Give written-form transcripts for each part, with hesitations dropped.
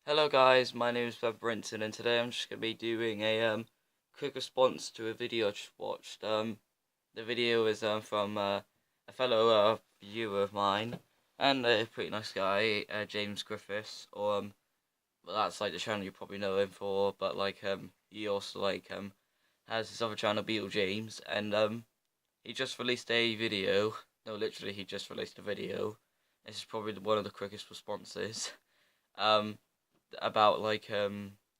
Hello guys, my name is Brinton and today I'm just going to be doing a quick response to a video I just watched. The video is from a fellow viewer of mine and a pretty nice guy, James Griffiths, or well, that's like the channel you probably know him for, but like he also has his other channel, Beatle James, and he just released a video. No, literally he just released a video. This is probably one of the quickest responses. Um, about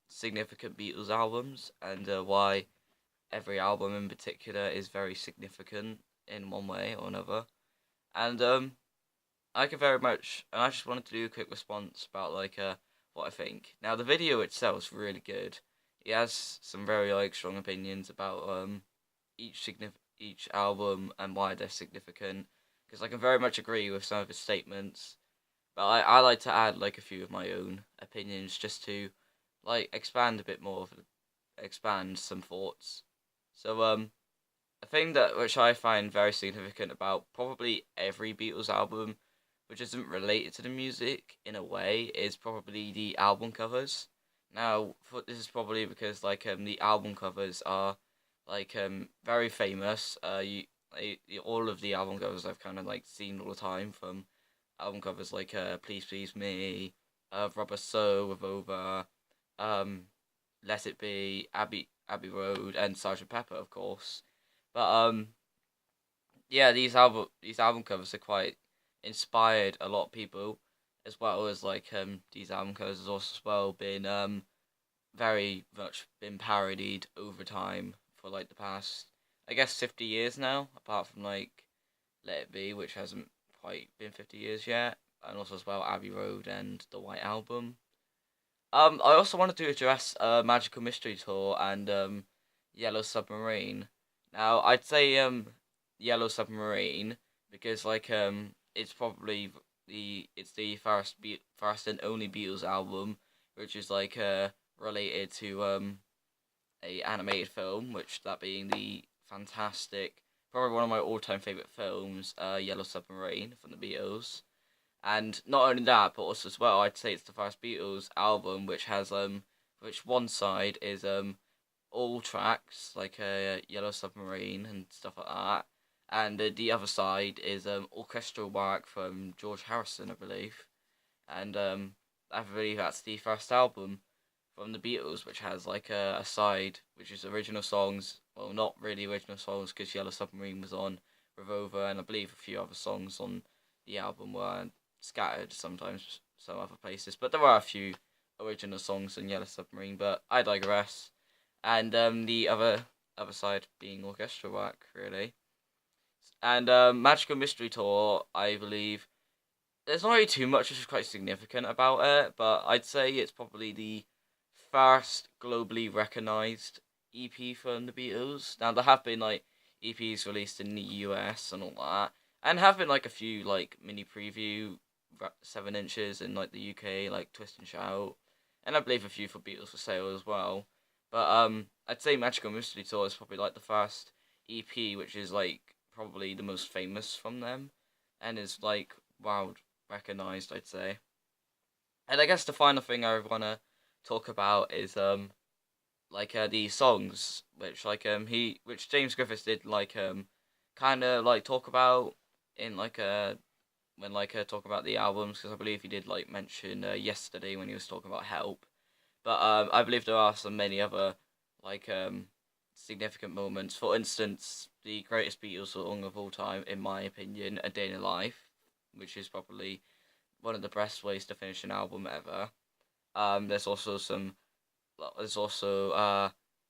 significant Beatles albums and why every album in particular is very significant in one way or another. And I could very much, and I just wanted to do a quick response about what I think. Now the video itself is really good. He has some very strong opinions about each album and why they're significant. Because I can very much agree with some of his statements, but I like to add a few of my own opinions just to expand a bit more, expand some thoughts. So a thing that which I find very significant about probably every Beatles album, which isn't related to the music in a way, is probably the album covers. Now, this is probably because the album covers are very famous. All of the album covers I've kind of seen all the time, from album covers like Please Please Me, Rubber Soul, Revolver, um, Let It Be, Abbey Road, and Sergeant Pepper, of course. But yeah, these album covers are quite inspired a lot of people, as well as these album covers has also as well been very much been parodied over time for the past, I guess, 50 years now, apart from Let It Be, which hasn't quite been 50 years yet, and also as well Abbey Road and The White Album. I also wanted to address Magical Mystery Tour and Yellow Submarine. Now, I'd say Yellow Submarine because it's probably the first and only Beatles album which is related to a animated film, which that being the fantastic, probably one of my all-time favorite films, Yellow Submarine from the Beatles. And not only that, but also as well, I'd say it's the first Beatles album which has which one side is all tracks like Yellow Submarine and stuff like that, and the other side is orchestral work from George Harrison, I believe, and I believe that's the first album from the Beatles which has a side which is original songs. Well, not really original songs because Yellow Submarine was on Revolver, and I believe a few other songs on the album were scattered sometimes some other places, but there are a few original songs in Yellow Submarine. But I digress. And the other side being orchestral work, really. And Magical Mystery Tour, I believe, there's not really too much which is quite significant about it, but I'd say it's probably the first globally recognised EP from the Beatles. Now there have been EPs released in the US and all that, and have been a few mini preview 7 inches in the UK, like Twist and Shout, and I believe a few for Beatles for Sale as well. But I'd say Magical Mystery Tour is probably the first EP which is probably the most famous from them, and is wow, recognized, I'd say. And I guess the final thing I wanna talk about is the songs which which James Griffiths did kind of talk about in when talk about the albums, because I believe he did mention yesterday when he was talking about Help. But I believe there are some many other like um significant moments. For instance, the greatest Beatles song of all time, in my opinion, A Day in a Life, which is probably one of the best ways to finish an album ever. There's also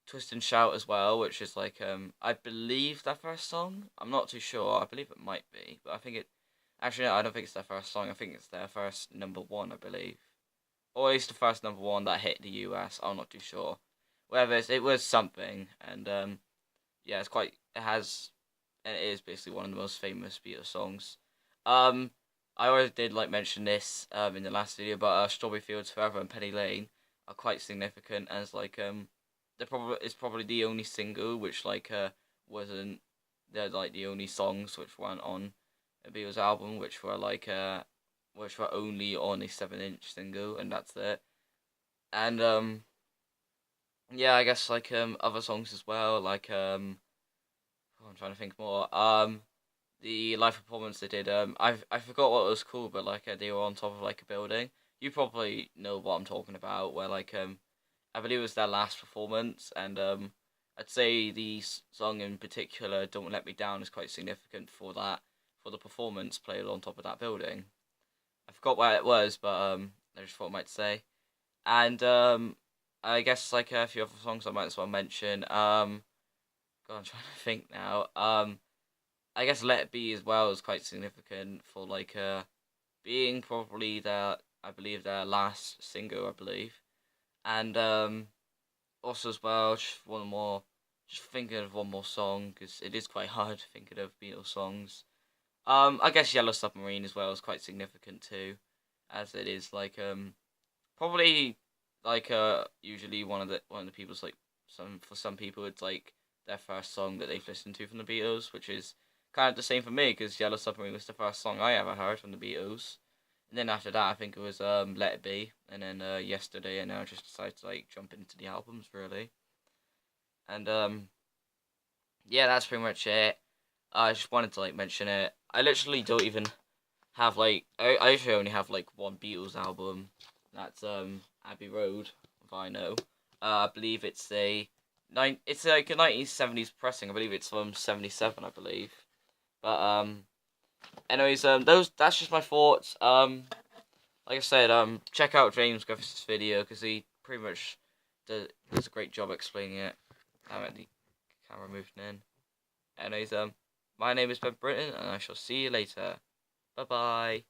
Twist and Shout as well, which is I believe their first song. I'm not too sure. I believe it might be, but I think it. Actually, no, I don't think it's their first song. I think it's their first number one, I believe, or at least the first number one that hit the US. I'm not too sure. Whatever it was something, and yeah, it has, and it is basically one of the most famous Beatles songs. Um, I already did mention this in the last video, but Strawberry Fields Forever and Penny Lane are quite significant as it's probably the only single which wasn't, they're the only songs which weren't on a Beatles album which were only on a 7-inch single, and that's it. And yeah, I guess like other songs as well, like oh, I'm trying to think more. The live performance they did. I forgot what it was called, but like they were on top of like a building. You probably know what I'm talking about. Where like I believe it was their last performance, and I'd say the song in particular, "Don't Let Me Down," is quite significant for that, for the performance played on top of that building. I forgot where it was, but I just thought I might say. And I guess like a few other songs I might as well mention. God, I'm trying to think now. I guess "Let It Be" as well is quite significant for like being probably their, I believe, their last single, I believe. And also as well, just thinking of one more song because it is quite hard thinking of Beatles songs. I guess "Yellow Submarine" as well is quite significant too, as it is like probably like usually one of the people's like some people it's like their first song that they've listened to from the Beatles, which is kind of the same for me because "Yellow Submarine" was the first song I ever heard from the Beatles. And then after that, I think it was "Let It Be," and then "Yesterday," and now I just decided to like jump into the albums really. And yeah, that's pretty much it. I just wanted to like mention it. I literally don't even have like I usually only have like one Beatles album. That's Abbey Road, if I know. I believe it's like a 1970s pressing. I believe it's from 77, I believe. But anyways, those that's just my thoughts. Like I said, check out James Griffith's video because he pretty much does a great job explaining it. The camera moved in. Anyways, my name is Ben Britton, and I shall see you later. Bye bye.